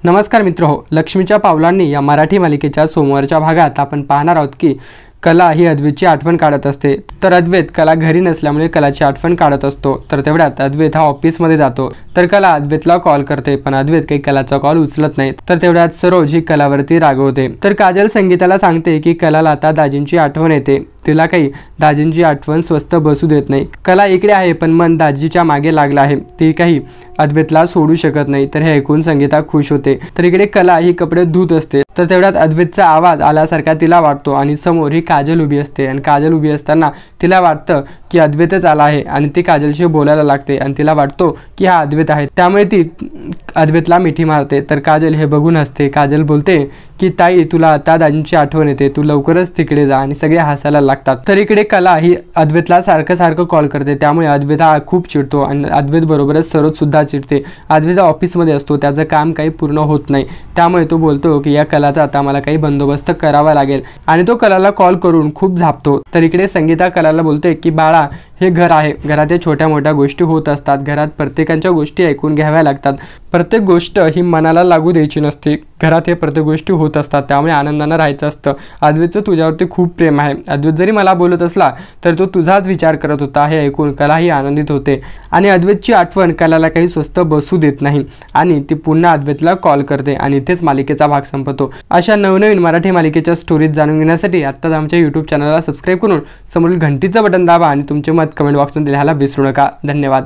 नमस्कार मित्रहो, लक्ष्मीच्या पावलांनी या मराठी मालिकेच्या सोमवारच्या भागात आपण पाहणार आहोत की कला ही अद्वैतची आठवण काढत असते। तर अद्वैत कला घरी नसल्यामुळे कलाची आठवण काढत असतो। तर तेवढ्यात अद्वैत हा ऑफिसमध्ये जातो। तर कला अद्वैतला कॉल करते, पण अद्वैत काही कलाचा कॉल उचलत नाही। तर तेवढ्यात सरोज ही कलावरती रागवते। तर काजल संगीताला सांगते की कलाला आता दाजींची आठवण येते, तिला काही दाजींची आठवण स्वस्त बसू देत नाही। कला इकडे आहे पण मन दाजीच्या मागे लागला आहे, ती काही अद्वैतला सोडू शकत नाही। तर हे ऐकून संगीता खुश होते। तर इकडे कला ही कपडे धुत असते। तर तेवढ्यात अद्वैतचा आवाज आल्यासारखा तिला वाटतो आणि समोर ही काजल उभी असते आणि काजल उभी असताना तिला वाटतं की अद्वैतच आला आहे आणि ती काजलशी बोलायला लागते आणि तिला वाटतो की हा अद्वैत आहे, त्यामुळे ती अद्वैतला मिठी मारते। तर काजल हे बघून हसते। काजल बोलते की ताई, तुला आता दाजींची आठवण येते, तू लवकरच तिकडे जा आणि सगळे हसायला लागतात। तर इकडे कला ही अद्वैतला सारखं कॉल करते, त्यामुळे अद्वैत हा खूप चिडतो आणि अद्वैत बरोबरच सरोज सुद्धा चिडते। अद्वैत ऑफिसमध्ये असतो, त्याचं काम काही पूर्ण होत नाही, त्यामुळे तो बोलतो की या कलाचा आता मला काही बंदोबस्त करावा लागेल आणि तो कलाला कॉल करून खूप झापतो। तर इकडे संगीता कलाला बोलते की बाळा, हे घर आहे, घरात छोट्या मोठ्या गोष्टी होत असतात, घरात प्रत्येकाच्या गोष्टी ऐकून घ्याव्या लागतात, प्रत्येक गोष्ट ही मनाला लागू द्यायची नसते, घरात हे प्रत्येक गोष्टी होत असतात, त्यामुळे आनंदाने राहायचं असतं। अद्वैतचं तुझ्यावरती खूप प्रेम आहे, अद्वैत जरी मला बोलत असला तर तो तुझाच विचार करत होता, हे ऐकून कलाही आनंदित होते आणि अद्वैतची आठवण कलाला काही स्वस्त बसू देत नाही आणि ती पुन्हा अद्वैतला कॉल करते आणि इथेच मालिकेचा भाग संपतो। अशा नवनवीन मराठी मालिकेच्या स्टोरीज जाणून घेण्यासाठी आत्ताच आमच्या यूट्यूब चॅनलला सबस्क्राईब करून समोरील घंटीचं बटन दाबा आणि तुमचे मत कमेंट बॉक्समध्ये लिहायला विसरू नका। धन्यवाद।